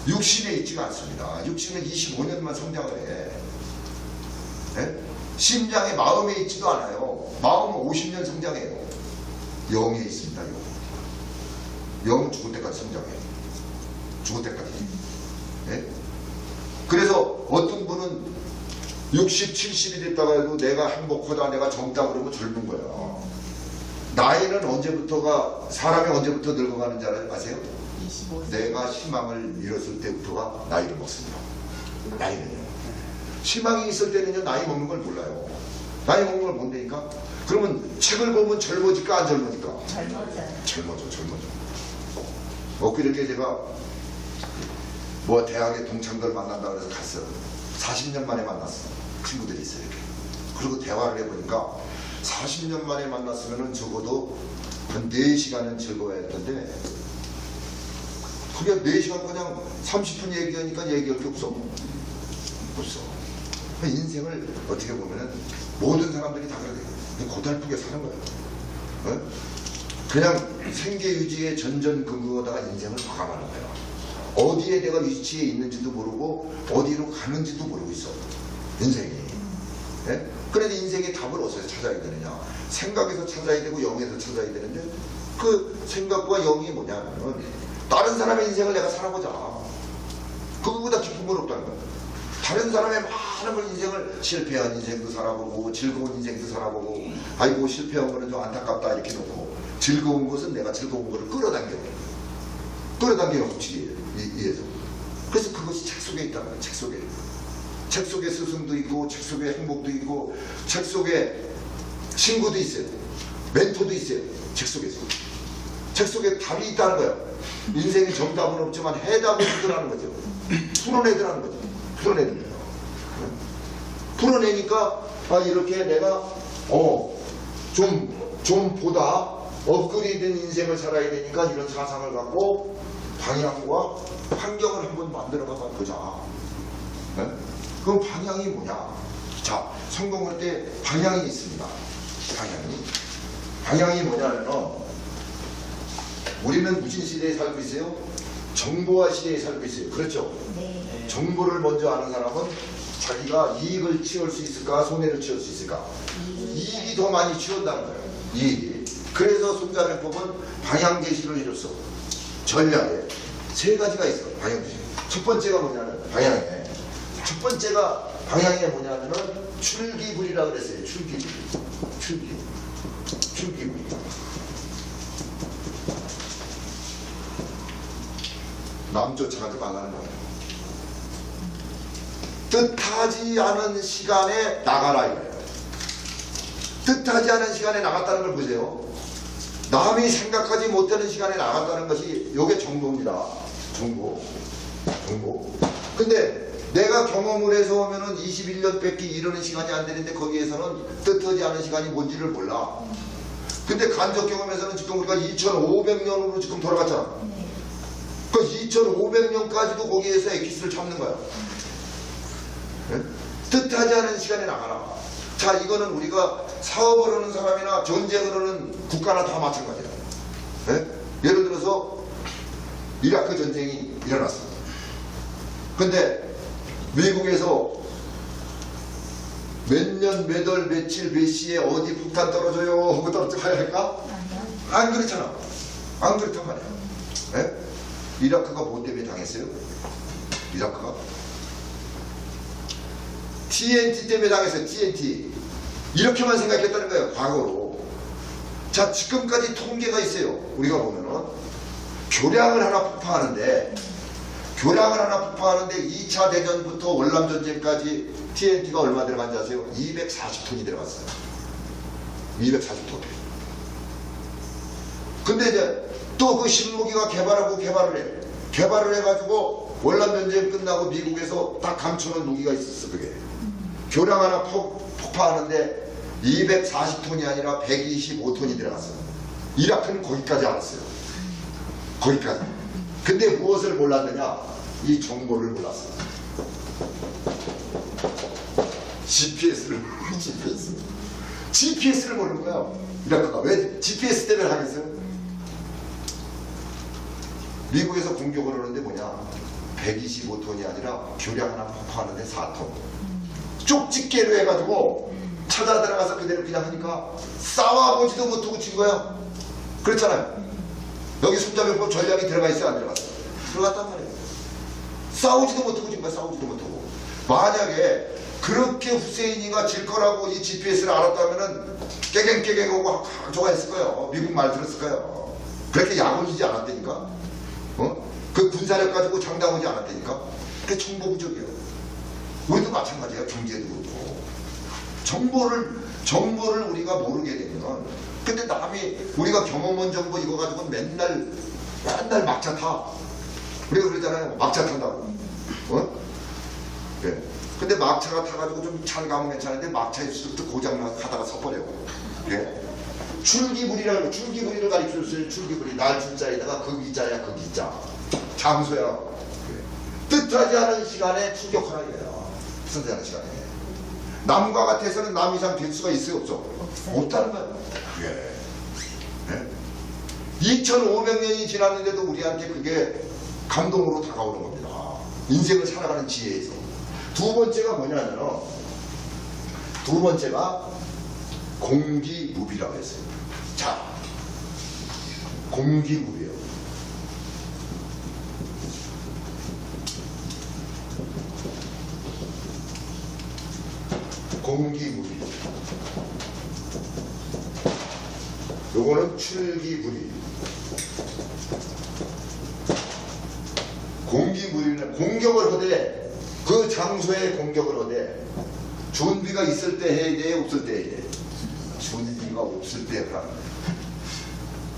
육신에 있지가 않습니다. 육신은 25년만 성장을 해. 네? 심장에 마음에 있지도 않아요. 마음은 50년 성장해요. 영에 있습니다. 영은 죽을 때까지 성장해요. 죽을 때까지. 네? 그래서 어떤 분은 60, 70이 됐다가 해도 내가 행복하다, 내가 젊다 그러면 젊은 거야. 나이는 언제부터가, 사람이 언제부터 늙어가는지 아세요? 25세. 내가 희망을 잃었을 때부터가 나이를 먹습니다. 나이는요. 희망이 있을 때는요, 나이 먹는 걸 몰라요. 나이 먹는 걸 뭔데니까? 그러면 책을 보면 젊어질까, 안 젊어질까? 젊어져요. 젊어져. 엊그저께 제가 뭐 대학의 동창들 만난다 그래서 갔어요. 40년 만에 만났어. 친구들이 있어요. 이렇게. 그리고 대화를 해보니까 40년 만에 만났으면은 적어도 한 4시간은 즐거워야 했던데, 그게 4시간 그냥 30분 얘기하니까 얘기할 게 없어. 인생을 어떻게 보면은 모든 사람들이 다 그렇게 고달프게 사는 거예요. 어? 그냥 생계 유지에 전전긍긍하다가 인생을 마감하는 거예요. 어디에 내가 위치에 있는지도 모르고 어디로 가는지도 모르고 있어. 인생이. 예? 그래서 인생의 답을 어디서 찾아야 되느냐? 생각에서 찾아야 되고 영에서 찾아야 되는데, 그 생각과 영이 뭐냐면 다른 사람의 인생을 내가 살아보자. 그거보다 기쁜 건 없다는 거야. 다른 사람의 많은 걸 인생을, 실패한 인생도 살아보고 지즐거운 인생도 살아보고, 아이고 실패한 거는 좀 안타깝다 이렇게 놓고, 즐거운 것은 내가 즐거운 거를 끌어당겨 훔치기 위해서. 그래서 그것이 책 속에 있다는 거야. 책 속에. 책 속에 스승도 있고, 책 속에 행복도 있고, 책 속에 친구도 있어요. 멘토도 있어요. 책 속에서. 책 속에 답이 있다는 거야. 인생이 정답은 없지만 해답은 있더라는 거죠. 풀어내더라는 거죠. 풀어내는 거예요. 풀어내니까 이렇게 내가 좀 보다 업그레이드된 인생을 살아야 되니까 이런 사상을 갖고 방향과 환경을 한번 만들어가 보자. 네? 그럼 방향이 뭐냐? 자, 성공할 때 방향이 있습니다. 방향이 뭐냐면, 우리는 무슨 시대에 살고 있어요? 정보화 시대에 살고 있어요. 그렇죠? 네. 정보를 먼저 아는 사람은 자기가 이익을 취할 수 있을까, 손해를 취할 수 있을까? 이익이 더 많이 취한다는 거예요. 이익이. 그래서 손자병법은 방향 제시를 해줬어. 전략에 3가지가 있어. 방향 제시. 첫 번째가 뭐냐면 첫 번째가 방향에 뭐냐면은 출기불이라 그랬어요. 출기불. 남 쫓아가지 말라는 거예요. 뜻하지 않은 시간에 나가라 이거예요. 뜻하지 않은 시간에 나갔다는 걸 보세요. 남이 생각하지 못하는 시간에 나갔다는 것이 요게 정보입니다. 정보. 근데 내가 경험을 해서 오면은 21년 밖에 이러는 시간이 안 되는데, 거기에서는 뜻하지 않은 시간이 뭔지를 몰라. 근데 간접 경험에서는 지금 우리가 2500년으로 지금 돌아갔잖아. 그 2500년까지도 거기에서 엑기스를 잡는 거야. 네? 뜻하지 않은 시간에 나가라. 자, 이거는 우리가 사업을 하는 사람이나 전쟁을 하는 국가나 다 마찬가지야. 네? 예를 들어서 이라크 전쟁이 일어났어. 근데 미국에서 몇 년, 몇 월, 며칠, 몇 시에 어디 폭탄 떨어져요 하고 떨어져야 할까? 안 그렇잖아. 안 그렇단 말이야. 네? 이라크가 뭐 때문에 당했어요? 이라크가 TNT 때문에 당했어요. TNT. 이렇게만 생각했다는 거예요. 과거로. 자, 지금까지 통계가 있어요. 우리가 보면은 교량을 하나 폭파하는데 2차 대전부터 월남전쟁까지 TNT가 얼마 들어간지 아세요? 240톤이 들어갔어요. 240톤. 근데 이제 또 그 신무기가 개발을 해가지고 월남전쟁 끝나고 미국에서 딱 감추는 무기가 있었어. 그게 교량 하나 폭파하는데 240톤이 아니라 125톤이 들어갔어요. 이라크는 거기까지 알았어요. 거기까지. 근데 무엇을 몰랐느냐? 이 정보를 몰랐어. GPS를 모르는 거야. 이라크가. 왜 GPS 때문에 하겠어요? 미국에서 공격을 하는데 뭐냐? 125톤이 아니라 교량 하나 폭파하는데 4톤. 쪽집게로 해가지고 찾아 들어가서 그대로 그냥 하니까 싸워보지도 못하고 친 거야. 그렇잖아요. 여기 손자병법 전략이 들어가 있어요? 안 들어갔어요? 들어갔단 말이에요. 싸우지도 못하고 진 거야. 싸우지도 못하고. 만약에 그렇게 후세인이가 질 거라고 이 GPS를 알았다면은 깨갱깨갱하고 좋아했을 거예요. 미국 말 들었을 거예요. 그렇게 약올리지 않았다니까. 그 군사력 가지고 장담하지 않았다니까. 그게 정보부족이에요. 우리도 마찬가지예요. 경제도 그렇고. 정보를 우리가 모르게 되면, 근데 남이 우리가 경험한 정보 이거 가지고 맨날 막차 타. 우리가 그러잖아요. 막차 탄다고. 네. 근데 막차가 타가지고 좀 잘 가면 괜찮은데 막차에서부터 고장나서 가다가 서버려고. 예? 줄기부리를 가르쳐줬어요. 줄기부리. 날 줄자에다가 그 기자야, 그 기자. 장소야. 예. 뜻하지 않은 시간에 출격하라 이래요. 뜻하지 않은 시간에. 남과 같아서는 남 이상 될 수가 있어요, 없어? 없다는 거예요. 예. 예? 2500년이 지났는데도 우리한테 그게 감동으로 다가오는 겁니다. 인생을 살아가는 지혜에서. 두 번째가 뭐냐면요. 두 번째가 공기무비라고 했어요. 자, 공기무비예요. 공기무비. 요거는 출기무비. 공기무비는 공격을 하되 그 장소에 공격을 하되 준비가 있을 때 해야 돼, 없을 때 해야 돼. 준비가 없을 때 하라는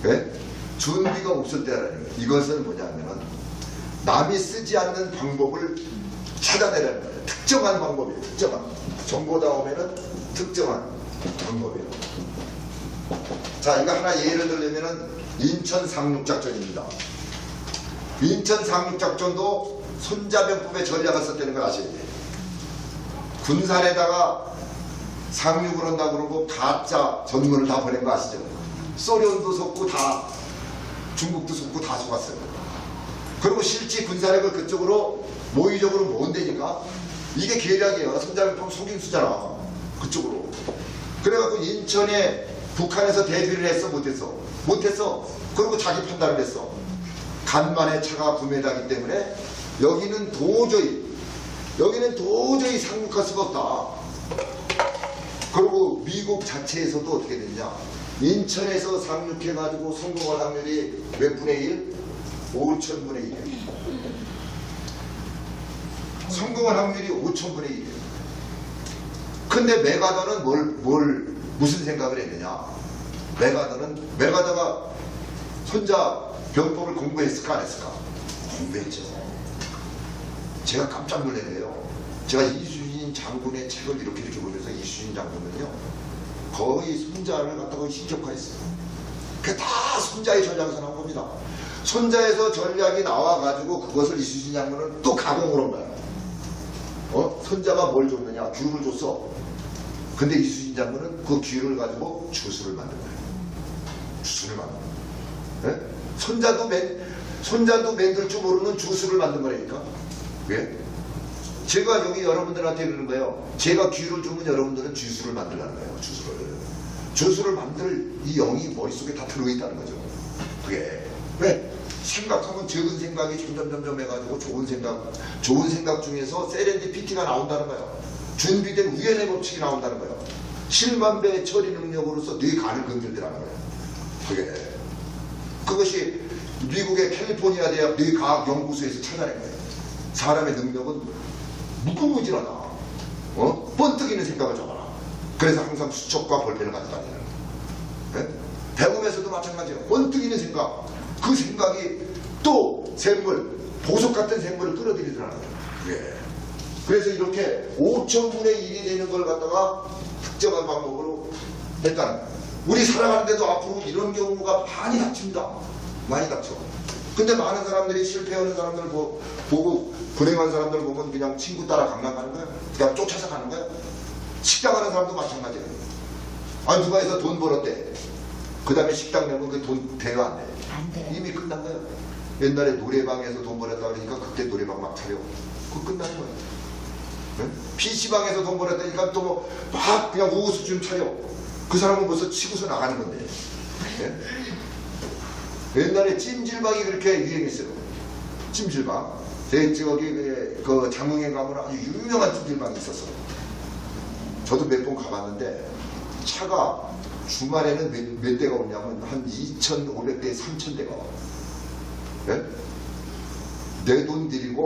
거예요. 네? 준비가 없을 때 하라는 거예요. 이것은 뭐냐면은 남이 쓰지 않는 방법을 찾아내라는 거예요. 특정한 방법이에요. 특정한. 정보다 오면은 특정한 방법이에요. 자, 이거 하나 예를 들려면은 인천 상륙작전입니다. 인천 상륙작전도 손자병법의 전략을 썼다는 걸 아셔야 돼요. 군산에다가 상륙을 한다고 그러고 가짜 전문을 다 보낸 거 아시죠? 소련도 속고 다 중국도 속고 다 속았어요. 그리고 실제 군사력을 그쪽으로 모의적으로 모은다니까 이게 계략이에요. 손자병법 속임수잖아. 그쪽으로. 그래갖고 인천에 북한에서 대비를 했어, 못했어? 못했어. 그리고 자기 판단을 했어. 간만에 차가 구매하기 때문에 여기는 도저히 상륙할 수가 없다. 그리고 미국 자체에서도 어떻게 됐냐. 인천에서 상륙해가지고 성공할 확률이 몇 분의 1? 5천분의 1. 성공할 확률이 5천분의 1. 근데 메가더는 무슨 생각을 했느냐. 메가더가 손자 병법을 공부했을까 안 했을까? 공부했죠. 제가 깜짝 놀래네요. 제가 이수진 장군의 책을 이렇게 보면서 이수진 장군은요 거의 손자를 갖다가 신격화했어요. 그게 다 손자의 전략에서 나온 겁니다. 손자에서 전략이 나와가지고 그것을 이수진 장군은 또 가공을 한 거야. 손자가 뭘 줬느냐? 귤을 줬어. 근데 이수진 장군은 그 귤을 가지고 주스를 만든 거예요. 주스를 만든 거예요. 네? 손자도 만들 줄 모르는 주스를 만든 거라니까. 왜? 제가 여기 여러분들한테 그러는 거예요. 제가 귤을 주면 여러분들은 주스를 만들라는 거예요. 주스를 만들 이 영이 머릿속에 다 들어있다는 거죠. 그게 왜? 생각하면 적은 생각이 점점 해가지고 좋은 생각 중에서 세렌디피티가 나온다는 거예요. 준비된 우연의 법칙이 나온다는 거예요. 7만 배의 처리 능력으로서 네 간을 건들더라는 거예요. 그것이 미국의 캘리포니아 대학 뇌과학연구소에서 찾아낸 거예요. 사람의 능력은 무궁무진하다. 번뜩이는 생각을 적어라. 그래서 항상 수첩과 볼펜을 가져다니는 거예요. 네? 배움에서도 마찬가지예요. 번뜩이는 생각. 그 생각이 또 보석 같은 생물을 끌어들이더라는 거예요. 예. 그래서 이렇게 5천분의 1이 되는 걸 갖다가 특정한 방법으로 했다는 거예요. 우리 살아가는데도 앞으로 이런 경우가 많이 닥칩니다. 많이 닥쳐. 근데 많은 사람들이 실패하는 사람들을 보고 불행한 사람들을 보면 그냥 친구 따라 강남 가는 거야. 그냥 쫓아서 가는 거야. 식당 가는 사람도 마찬가지예요. 아니 누가 해서 돈 벌었대. 그 다음에 식당 내면 그 돈 돼요 안 돼? 안 돼. 이미 끝난 거야. 옛날에 노래방에서 돈 벌었다 그러니까 그때 노래방 막 차려. 그거 끝나는 거야. 네? PC방에서 돈 벌었다니까 또 막 그냥 우후수준 차려. 그 사람은 벌써 치고서 나가는 건데. 네? 옛날에 찜질방이 그렇게 유행했어요. 찜질방. 내 저기 그 장흥에 가면 아주 유명한 찜질방이 있었어. 저도 몇 번 가봤는데 차가 주말에는 몇 대가 오냐면 한 2,500대, 3,000대가 와. 네? 내 돈 들이고